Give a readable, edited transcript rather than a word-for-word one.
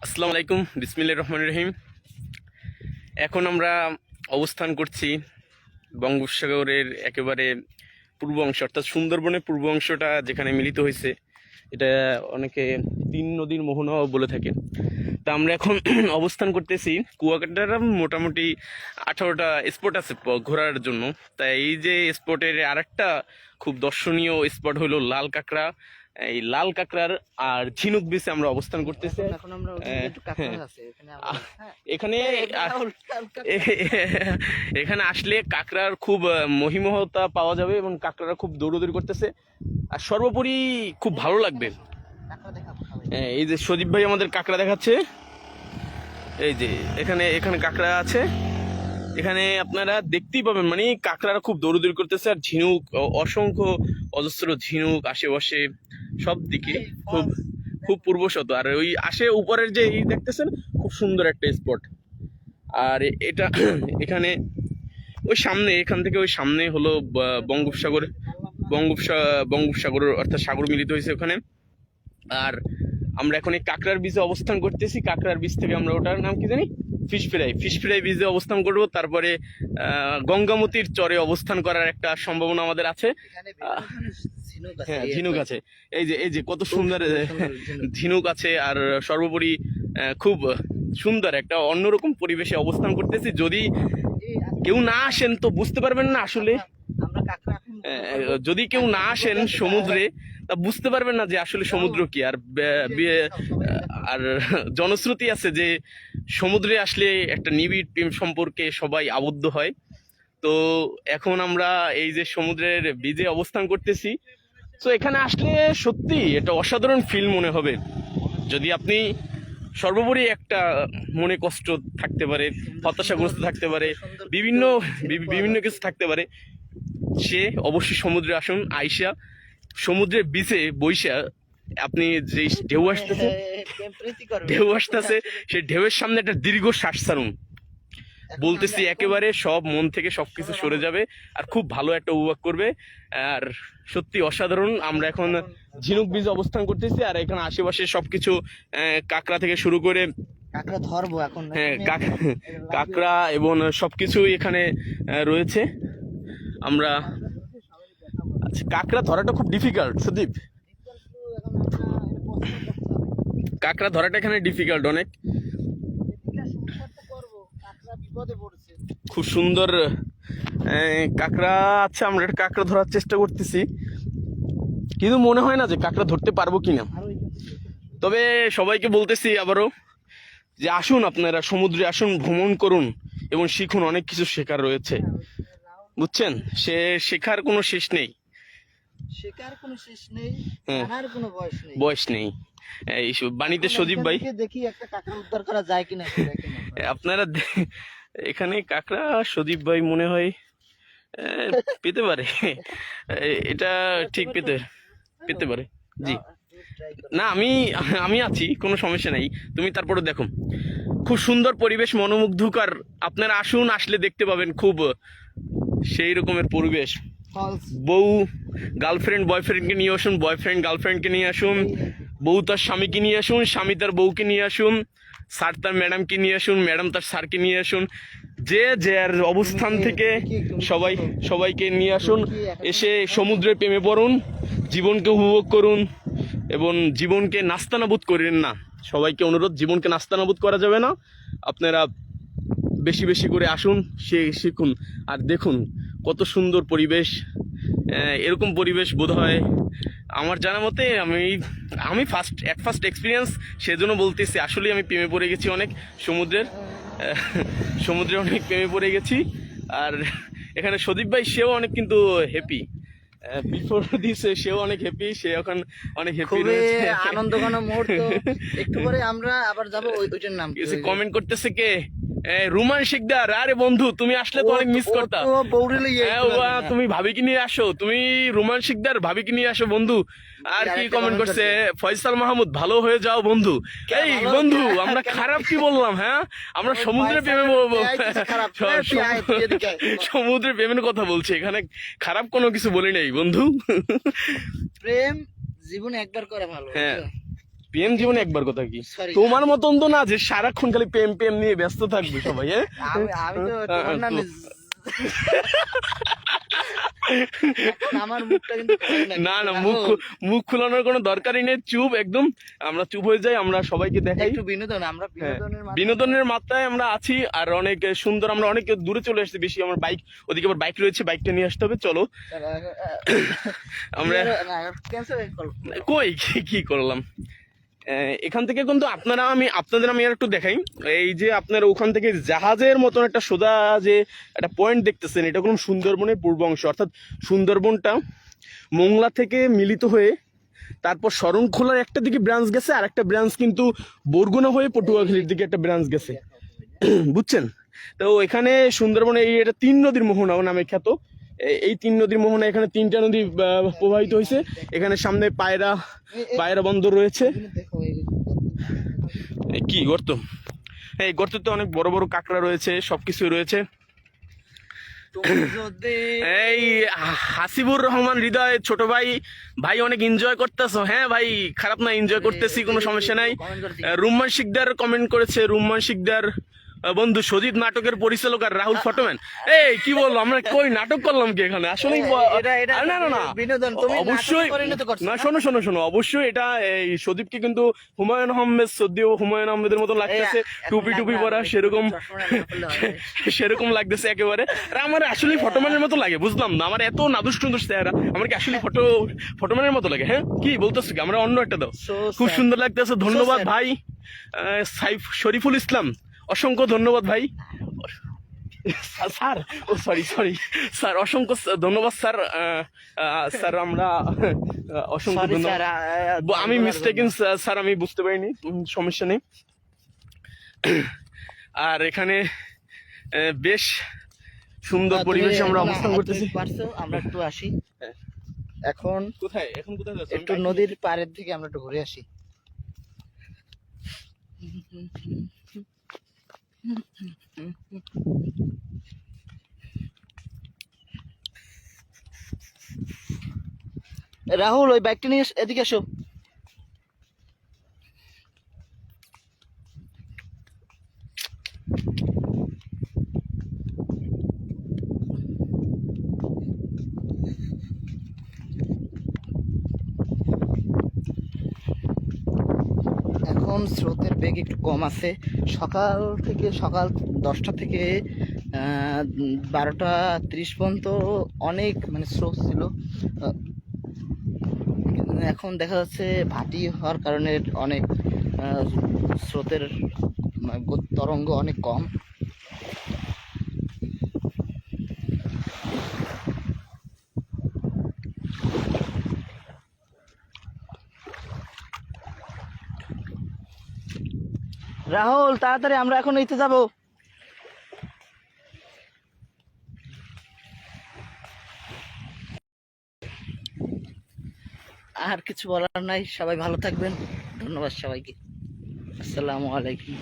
আসসালামু আলাইকুম, বিসমিল্লাহির রহমানির রহিম। এখন আমরা অবস্থান করছি বঙ্গোপসাগরের একেবারে পূর্ব অংশ, অর্থাৎ সুন্দরবনের পূর্ব অংশটা যেখানে মিলিত হয়েছে। এটা অনেকে তিন নদীর মোহনাও বলে থাকে। তা আমরা এখন অবস্থান করতেছি কুয়াকাটার মোটামুটি 18টা স্পট আছে ঘোরার জন্য। তাই এই যে স্পটের আরেকটা খুব দর্শনীয় স্পট হলো লাল কাঁকড়া। এই লাল কাঁকড়ার আর ঝিনুক বিচে আমরা অবস্থান করতেছি। এখন আমরা একটু কাঁকড়া আছে এখানে এখানে এখানে আসলে কাঁকড়ার খুব মহিমহতা পাওয়া যাবে এবং কাঁকড়ারা খুব দৌড়দৌড়ি করতেছে, আর সর্বোপরি খুব ভালো লাগবে। এই যে সজীব ভাই আমাদের কাঁকড়া দেখাচ্ছে। এই যে এখানে এখানে কাঁকড়া আছে, এখানে আপনারা দেখতেই পাবেন, মানে কাঁকড়ারা খুব দৌড়দৌড়ি করতেছে, আর ঝিনুক অসংখ্য অজস্র ঝিনুক আশেপাশে সব দিকে খুব খুব পূর্বশত। আর ওই আসে উপরের যে এই দেখতেছেন খুব সুন্দর একটা স্পট। আর এটা এখানে ওই সামনে, এখান থেকে ওই সামনে হলো বঙ্গোপসাগর, বঙ্গোপসাগর অর্থাৎ সাগর মিলিত হয়েছে ওখানে। আর আমরা এখন এই কাঁকড়ার বীজে অবস্থান করতেছি। কাঁকড়ার বীজ থেকে আমরা ওটার নাম কি জানি, ফিশ ফ্রাই বীজে অবস্থান করব। তারপরে গঙ্গামতির চরে অবস্থান করার একটা সম্ভাবনা আমাদের আছে। হ্যাঁ, ঝিনুক আছে। এই যে কত সুন্দর ঝিনুক আছে। আর সর্বোপরি খুব সুন্দর একটা অন্যরকম পরিবেশে অবস্থান করতেছি। যদি কেউ না আসেন তো বুঝতে পারবেন না আসলে। যদি কেউ না আসেন সমুদ্রে তা বুঝতে পারবেন না যে আসলে সমুদ্র কি। আর জনশ্রুতি আছে যে সমুদ্রে আসলে একটা নিবিড় প্রেম সম্পর্কে সবাই আবদ্ধ হয়। তো এখন আমরা এই যে সমুদ্রের বীজে অবস্থান করতেছি, তো এখানে আসলে সত্যি এটা অসাধারণ ফিল মনে হবে। যদি আপনি সর্বোপরি একটা মনে কষ্ট থাকতে পারে, হতাশাগ্রস্ত থাকতে পারে, বিভিন্ন বিভিন্ন কিছু থাকতে পারে, সে অবশ্যই সমুদ্রে আসুন। আইসা সমুদ্রের বিচে বইসা আপনি যে ঢেউ আসতেছে সেই ঢেউয়ের সামনে একটা দীর্ঘ শ্বাস ছাড়ুন। বলতেছি একেবারে সব মন থেকে সবকিছু সরে যাবে আর খুব ভালো একটা উপভোগ করবে। আর সত্যি অসাধারণ। আমরা এখন ঝিনুক বীজে অবস্থান করতেছি, আর এখানে আশেপাশে সবকিছু কাঁকড়া থেকে শুরু করে কাঁকড়া ধরবো এখন। হ্যাঁ, কাঁকড়া এবং সবকিছু এখানে রয়েছে। আমরা আচ্ছা, কাঁকড়া ধরাটা খুব ডিফিকাল্ট সুদীপ, কাঁকড়া ধরাটা এখানে ডিফিকাল্ট অনেক। খুব সুন্দর কাঁকড়া আছে। আমরা একটা কাঁকড়া ধরার চেষ্টা করতেছি, কিন্তু মনে হয় না যে কাঁকড়া ধরতে পারবো কিনা। তবে সবাইকে বলতেছি আবারও যে আসুন, আপনারা সমুদ্রে আসুন, ভ্রমণ করুন এবং শিখুন। অনেক কিছু শেখার রয়েছে, বুঝছেন। শেখার কোনো শেষ নেই, শেখার কোনো শেষ নেই, হ্যাঁ, জানার কোনো বয়স নেই। এই বাণীতে সজীব ভাই দেখি একটা কাঁকড়া উদ্ধার করা যায় কিনা আপনারা এখানে কাঁকড়া সজীব ভাই মনে হয় পেতে পারে। এটা ঠিক পেতে পেতে পারে। জি না, আমি আমি আছি, কোনো সমস্যা নাই। তুমি তারপরে দেখো, খুব সুন্দর পরিবেশ, মনোমুগ্ধকর। আপনারা আসুন, আসলে দেখতে পাবেন খুব সেই রকমের পরিবেশ। বউ গার্লফ্রেন্ড বয়ফ্রেন্ডকে নিয়ে আসুন, বয়ফ্রেন্ড গার্লফ্রেন্ডকে নিয়ে আসুন, বউ তার স্বামীকে নিয়ে আসুন, স্বামী তার বউকে নিয়ে আসুন, স্যার তার ম্যাডামকে নিয়ে আসুন, ম্যাডাম তার স্যারকে নিয়ে আসুন। যে যার অবস্থান থেকে সবাইকে নিয়ে আসুন। এসে সমুদ্রে প্রেমে পড়ুন, জীবনকে উপভোগ করুন এবং জীবনকে নাস্তানাবুদ করেন না। সবাইকে অনুরোধ, জীবনকে নাস্তানাবুদ করা যাবে না। আপনারা বেশি বেশি করে আসুন, শিখুন আর দেখুন কত সুন্দর পরিবেশ। এরকম পরিবেশ বোধ হয় আমার জানা মতে আমি ফার্স্ট এক্সপিরিয়েন্স, সেজন্য বলতেছি। আসলে আমি প্রেমে পড়ে গেছি অনেক সমুদ্রে অনেক প্রেমে পড়ে গেছি। আর এখানে সদীপ ভাই সেও অনেক কিন্তু হ্যাপি, বিফোর দিস সেও অনেক হ্যাপি, সে এখন অনেক হ্যাপি রয়েছে, আনন্দঘন মুহূর্ত। একটু পরে আমরা আবার যাবো ওইটার নাম কি, কমেন্ট করতেছে কে, রুমান শিকদার। আরে বন্ধু, তুমি আসলে তো অনেক মিস করতা। তুমি ভাবিকে নিয়ে আসো, তুমি রুমান শিকদার ভাবিকে নিয়ে আসো বন্ধু। আর কি কমেন্ট করছে ফয়সাল মাহমুদ, ভালো হয়ে যাও বন্ধু। এই বন্ধু, আমরা খারাপ কি বললাম? হ্যাঁ, আমরা সমুদ্রে প্রেমে সমুদ্রে প্রেমের কথা বলছি, এখানে খারাপ কোনো কিছু বলি নাই বন্ধু। প্রেম জীবনে একবার করে ভালো। হ্যাঁ, প্রেম জীবনে একবার কথা কি Sorry. তোমার মতন তো না যে সারাক্ষণ খালি প্রেম প্রেম নিয়ে ব্যস্ত থাকবে সবাই, হ্যাঁ? আমি তো তোমার নামে এখন আমার মুখটা কিন্তু খোলে না না রাহুল, মুখ খোলানোর কোনো দরকারই নেই, চুপ একদম, আমরা চুপ হয়ে যাই, আমরা সবাইকে দেখাই। একটু বিনোদন, আমরা হ্যাঁ, বিনোদনের মাধ্যমে- বিনোদনের মাত্রায় আমরা আছি, আর অনেক সুন্দর, আমরা অনেক দূরে চলে এসেছি বেশি, আমার বাইক ওদিকে আবার বাইক রয়েছে, বাইকটা নিয়ে আসতে হবে, চলো আমরা ক্যান্সেল করো। কই কি করলাম। এখান থেকে কিন্তু আপনাদের আমি আর একটু দেখাই, এই যে আপনারা ওখান থেকে জাহাজের মতন একটা সোজা যে একটা পয়েন্ট দেখতেছেন, এটা কোনো সুন্দরবনের পূর্ব অংশ, অর্থাৎ সুন্দরবনটা মোংলা থেকে মিলিত হয়ে তারপর শরণখোলার একটা দিকে ব্রাঞ্চ গেছে, আর একটা ব্রাঞ্চ কিন্তু বরগুনা হয়ে পটুয়াখালীর দিকে একটা ব্রাঞ্চ গেছে, বুঝছেন? তো এখানে সুন্দরবনে এটা 3 নদীর মোহনা নামে খ্যাত। এই 3 নদীর মোহনা, এখানে 3টা নদী প্রবাহিত হয়েছে। এখানে সামনে পায়রা বন্দর রয়েছে। দেখো কি গর্ত, এই গর্ততে অনেক বড় বড় কাঁকড়া রয়েছে, সবকিছু রয়েছে। তুমি যদি এই হাসিবুর রহমান হৃদয় ছোট ভাই অনেক এনজয় করতেছো? হ্যাঁ ভাই, খারাপ না, এনজয় করতেছি, কোনো সমস্যা নাই। রুম্মান শিকদার কমেন্ট করেছে, রুম্মান শিকদার বন্ধু সজিত নাটকের পরিচালক আর রাহুল ফটোম্যান। এই কি বললো, আমরা কই নাটক করলাম কি এখানে আসলেই? এটা না বিনোদন, তুমি অবশ্যই নাটকে পরিণত করছো না, শোনো অবশ্যই এটা এই সদীপকে কিন্তু হুমায়ুন আহমেদ, সদ্যও হুমায়ুন আহমেদের মতো লাগতেছে, টুপি পরা সেরকম লাগতেছে একেবারে। আর আমার আসলে ফটোম্যানের মতো লাগে, বুঝলাম না, আমার এত নাদুস টুন্দুস চেহারা, আমার কি আসলে ফটোম্যানের মতো লাগে? হ্যাঁ, কি বলতেছো কি? আমরা অন্য একটা দাও, খুব সুন্দর লাগতেছে, ধন্যবাদ ভাই। শরীফুল ইসলাম, অসংখ্য ধন্যবাদ ভাই। স্যার, ও সরি স্যার, অসংখ্য ধন্যবাদ স্যার। স্যার আমরা অসংখ্য ধন্যবাদ, আমি মিস্টেকিং স্যার, আমি বুঝতে পারিনি, সমস্যা নেই। আর এখানে বেশ সুন্দর পরিবেশে আমরা অবস্থান করতেছি। আমরা একটু আসি এখন, কোথায় যাচ্ছ? একটু নদীর পাড়ের দিকে আমরা একটু ঘুরে আসি। রাহুল, ওই বাইকটা নিয়ে এদিকে এসো। এখন স্রোতের বেগ একটু কম আছে, সকাল 10টা থেকে 12টা 30 পর্যন্ত অনেক মানে স্রোত ছিল। এখন দেখা যাচ্ছে ভাটি হওয়ার কারণে অনেক স্রোতের তরঙ্গ অনেক কম। রাহুল, তাড়াতাড়ি, আমরা এখন নিতে যাব। আর কিছু বলার নাই, সবাই ভালো থাকবেন, ধন্যবাদ সবাইকে, আসসালামু আলাইকুম।